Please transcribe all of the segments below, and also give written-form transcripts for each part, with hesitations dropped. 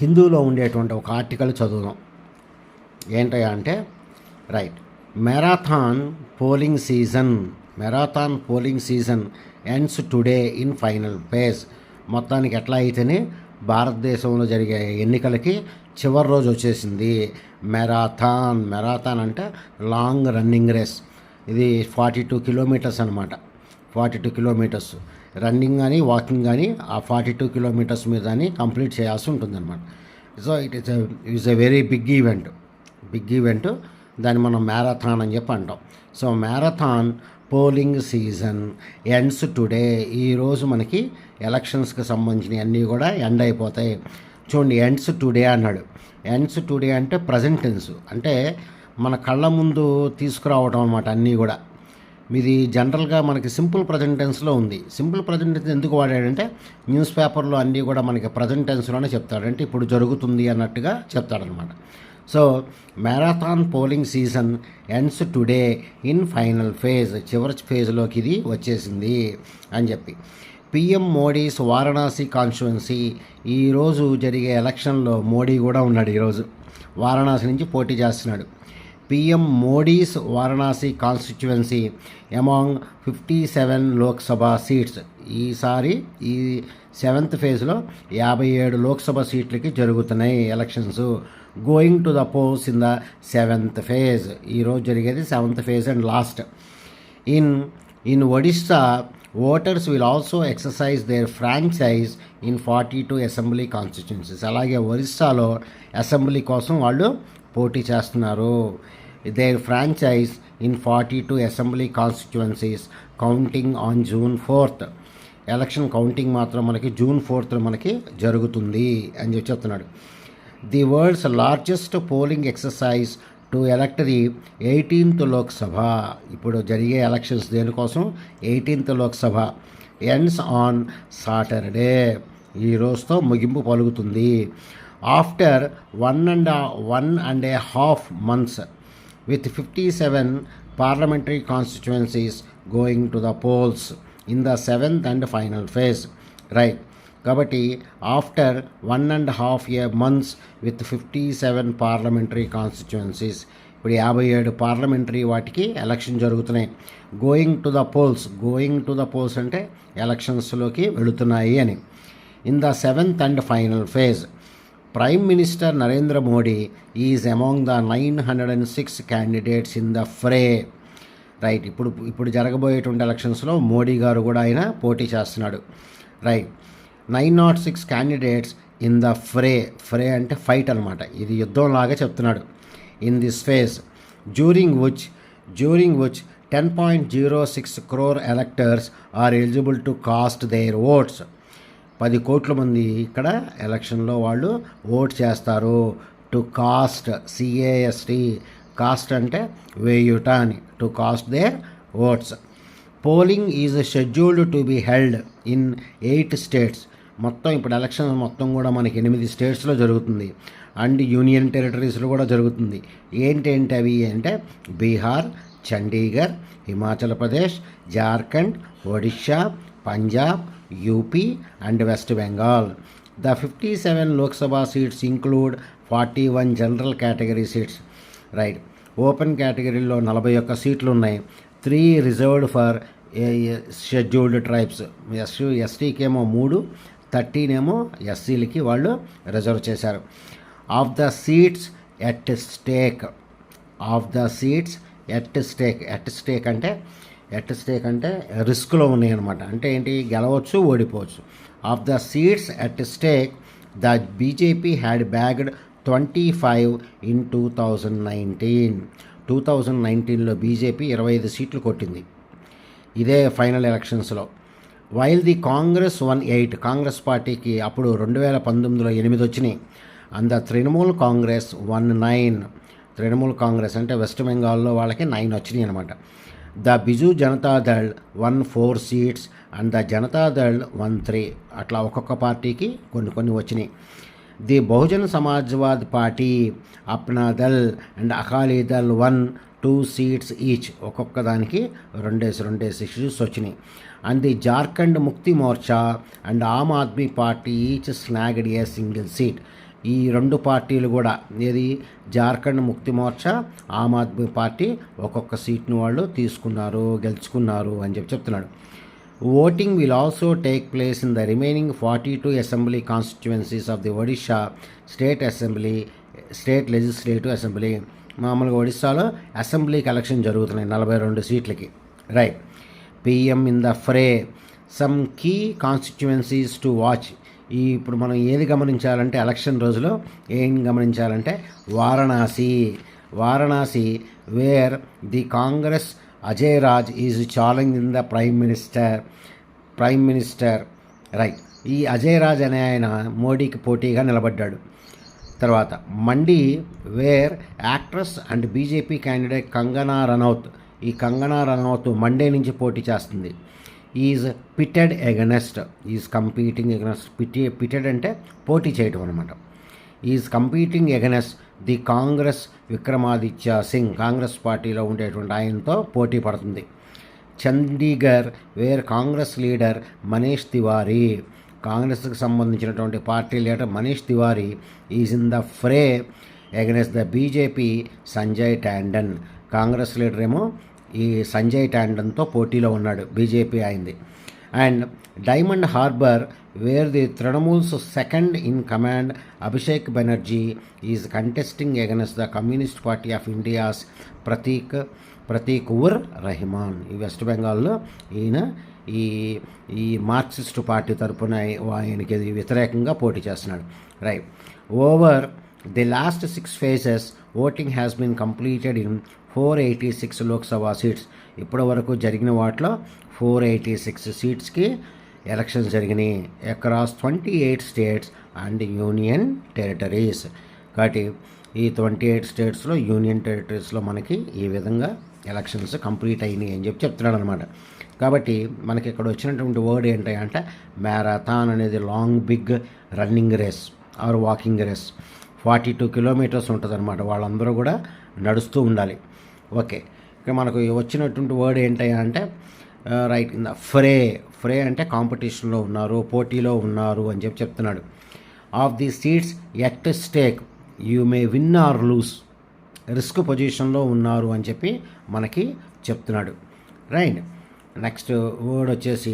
హిందూలో ఉండేటువంటి ఒక ఆర్టికల్ చదువుదాం. ఏంటయ్యా అంటే, right, marathon polling season ends today in final phase. మొత్తానికి ఎట్లా అయితేనే భారతదేశంలో జరిగే ఎన్నికలకి చివరి రోజు వచ్చేసింది. మెరాథాన్ అంటే లాంగ్ రన్నింగ్ రేస్. ఇది 42 కిలోమీటర్స్ అనమాట. 42 కిలోమీటర్స్ రన్నింగ్ కానీ వాకింగ్ కానీ ఆ 42 కిలోమీటర్స్ మీద కానీ కంప్లీట్ చేయాల్సి ఉంటుందన్నమాట. So it's a very big event. దాన్ని మనం మ్యారథాన్ అని చెప్పి అంటాం. So marathon polling season ends today. ఈరోజు మనకి ఎలక్షన్స్కి సంబంధించినవి అన్నీ కూడా ఎండ్ అయిపోతాయి. చూడండి, ఎండ్స్ టుడే అన్నాడు. ఎండ్స్ టుడే అంటే ప్రజెంట్ టెన్స్, అంటే మన కళ్ళ ముందు తీసుకురావడం అనమాట. అన్నీ కూడా ఇది జనరల్గా మనకి సింపుల్ ప్రజెంట్ టెన్స్లో ఉంది. సింపుల్ ప్రజెంట్ టెన్స్ ఎందుకు వాడాడంటే, న్యూస్ పేపర్లో అన్నీ కూడా మనకి ప్రజెంట్ టెన్స్లోనే చెప్తాడు, అంటే ఇప్పుడు జరుగుతుంది అన్నట్టుగా చెప్తాడనమాట. So marathon polling season ends today in final phase. చివరి ఫేజ్లోకి ఇది వచ్చేసింది అని చెప్పి. PM Modi's Varanasi constituency. ఈరోజు జరిగే ఎలక్షన్లో మోడీ కూడా ఉన్నాడు. ఈరోజు వారణాసి నుంచి పోటీ చేస్తున్నాడు. PM Modi's Varanasi constituency among 57 Lok Sabha seats. ఈసారి ఈ 7th ఫేజ్లో 57 లోక్సభ సీట్లకి జరుగుతున్నాయి elections. Going to the polls in the 7th phase. ఈరోజు జరిగేది 7th phase and last. In Odisha voters will also exercise their franchise in 42 assembly constituencies. అలాగే ఒరిస్సాలో అసెంబ్లీ కోసం వాళ్ళు పోటీ చేస్తున్నారు. Their franchise in 42 assembly constituencies counting on June 4th. Election counting మాత్రం మనకి June 4th మనకి జరుగుతుంది అని చెప్పి చెప్తున్నాడు. The world's largest polling exercise to elect the 18th Lok Sabha. ఇప్పుడు జరిగే ఎలక్షన్స్ దేనికోసం? 18th Lok Sabha. Ends on Saturday. ఈ రోజుతో ముగింపు పలుకుతుంది. After 1.5 months with 57 parliamentary constituencies going to the polls in the 7th and final phase. Right. కాబట్టి after 1.5 months with 57 parliamentary constituencies. ఇప్పుడు 57 parliamentary వాటికి ఎలక్షన్ జరుగుతున్నాయి. గోయింగ్ టు ద పోల్స్ అంటే ఎలక్షన్స్లోకి వెళుతున్నాయి అని. In the 7th and final phase, prime minister Narendra Modi is among the 906 candidates in the fray. Right, ఇప్పుడు జరగబోయేటువంటి ఎలక్షన్స్లో మోడీ గారు కూడా ఆయన పోటీ చేస్తున్నాడు. Right, 906 candidates in the fray అంటే ఫైట్ అనమాట. ఇది యుద్ధంలాగా చెప్తున్నాడు. In this phase during which 10.06 crore electors are eligible to cast their votes. 10 కోట్ల మంది ఇక్కడ ఎలక్షన్లో వాళ్ళు ఓట్ చేస్తారు. టు కాస్ట్, CAST, కాస్ట్ అంటే వేయుట అని, to cast their oats. Polling is scheduled to be held in 8 states. మొత్తం ఇప్పుడు ఎలక్షన్ మొత్తం కూడా మనకి 8 స్టేట్స్లో జరుగుతుంది. అండ్ యూనియన్ టెరిటరీస్లో కూడా జరుగుతుంది. ఏంటేంటి అవి అంటే Bihar, Chandigarh, Himachal Pradesh, Jharkhand, Odisha, Punjab, UP and West Bengal. The 57 Lok Sabha seats include 41 general category seats. Right, open కేటగిరీలో 41 సీట్లు ఉన్నాయి. 3 రిజర్వ్డ్ ఫర్ షెడ్యూల్డ్ ట్రైబ్స్. ఎస్టీకేమో 3, 13 ఏమో ఎస్సీలకి వాళ్ళు రిజర్వ్ చేశారు. Of the seats at stake అంటే రిస్క్లో ఉన్నాయి అనమాట. అంటే ఏంటి, గెలవచ్చు, ఓడిపోవచ్చు. Of the seats at stake the BJP had bagged 25 in 2019. 2019లో బీజేపీ 25 సీట్లు కొట్టింది. ఇదే ఫైనల్ ఎలక్షన్స్లో. వైల్ ది కాంగ్రెస్ 8, కాంగ్రెస్ పార్టీకి అప్పుడు 2019లో 8 వచ్చినాయి. And the Trinamool Congress 9. Trinamool Congress అంటే వెస్ట్ బెంగాల్లో వాళ్ళకి 9 వచ్చినాయి అనమాట. The Biju Janata Dal 4 seats and the Janata Dal 3. అట్లా ఒక్కొక్క పార్టీకి కొన్ని వచ్చినాయి. The Bahujan Samajwad party, Apna Dal and Akali Dal 2 seats each. ఒక్కొక్క దానికి 2 సీట్స్ వచ్చినాయి. And the Jharkhand Mukti Morcha and Aam Aadmi party each snagged a single seat. ఈ రెండు పార్టీలు కూడా ఏది జార్ఖండ్ ముక్తి మోర్చా, ఆమ్ ఆద్మీ పార్టీ ఒక్కొక్క సీట్ను వాళ్ళు గెలుచుకున్నారు అని చెప్తున్నాడు. Voting will also take place in the remaining 42 assembly constituencies of the Odisha state legislative assembly. మామూలుగా ఒడిస్సాలో అసెంబ్లీకి ఎలక్షన్ జరుగుతున్నాయి 42 సీట్లకి. Right. PM in the fray, some key constituencies to watch. ఇప్పుడు మనం ఏది గమనించాలంటే ఎలక్షన్ రోజులో ఏం గమనించాలంటే Varanasi where the Congress Ajay Raj is challenging the prime minister. Right. ఈ అజయ్ రాజ్ అనే ఆయన మోడీకి పోటీగా నిలబడ్డాడు. తర్వాత Mandi where actress and BJP candidate Kangana Ranaut. ఈ కంగనా రనౌత్ మండే నుంచి పోటీ చేస్తుంది. Is pitted against, competing against. Pitted అంటే పోటీ చేయటం అనమాట. Is competing against the Congress Vikramaditya Singh, Congress పార్టీలో ఉండేటువంటి ఆయనతో పోటీ పడుతుంది. Chandigarh where Congress leader Manish Tiwari, కాంగ్రెస్కి సంబంధించినటువంటి party leader Manish Tiwari is in the fray against the BJP Sanjay Tandon. Congress leader ఏమో ఈ సంజయ్ టాండన్తో పోటీలో ఉన్నాడు, బీజేపీ అయింది. And Diamond Harbour wear the Trinamool's second in command Abhishek Banerjee is contesting against the communist party of India's Prateek Ur Rehman. ఈ వెస్ట్ బెంగాల్లో ఈయన ఈ మార్క్సిస్టు పార్టీ తరఫున ఆయనకి వ్యతిరేకంగా పోటీ చేస్తున్నాడు. Right. Over the last 6 phases voting has been completed in 486 Lok Sabha seats. ఇప్పటి వరకు జరిగిన వాటిలో 486 సీట్స్కి ఎలక్షన్స్ జరిగినాయి across 28 states and union territories. కాబట్టి ఈ 28 స్టేట్స్లో యూనియన్ టెరిటరీస్లో మనకి ఈ విధంగా ఎలక్షన్స్ కంప్లీట్ అయినాయి అని చెప్తున్నాడు అనమాట. కాబట్టి మనకి ఇక్కడ వచ్చినటువంటి వర్డ్ ఏంటి అంటే మ్యారథాన్ అనేది long big running race or walking race. 42 kilometres ఉంటుంది అనమాట. వాళ్ళందరూ కూడా నడుస్తూ ఉండాలి. ఓకే. ఇక మనకు వచ్చినటువంటి వర్డ్ ఏంటి అంటే రైట్ ఇన్ ద ఫ్రే అంటే కాంపిటీషన్లో ఉన్నారు, పోటీలో ఉన్నారు అని చెప్తున్నాడు. Of the seats at stake you may win or lose, risk పొజిషన్లో ఉన్నారు అని చెప్పి మనకి చెప్తున్నాడు. రైట్. నెక్స్ట్ వర్డ్ వచ్చేసి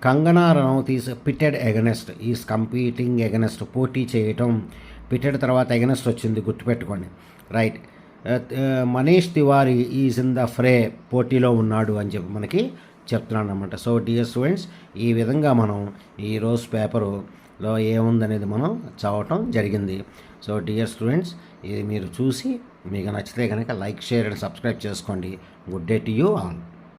Kangana Ranaut is pitted against, is competing against, పోటీ చేయటం. పిటెడ్ తర్వాత ఎగనెస్ట్ వచ్చింది, గుర్తుపెట్టుకోండి. Right. Manish Tiwari is in the fray, పోటీలో ఉన్నాడు అని చెప్పి మనకి చెప్తున్నాను అనమాట. సో డియర్ స్టూడెంట్స్, ఈ విధంగా మనం ఈరోజు పేపరులో ఏముందనేది మనం చదవటం జరిగింది. సో డియర్ స్టూడెంట్స్, ఇది మీరు చూసి మీకు నచ్చితే కనుక లైక్, షేర్ అండ్ సబ్స్క్రైబ్ చేసుకోండి. Good day to you all.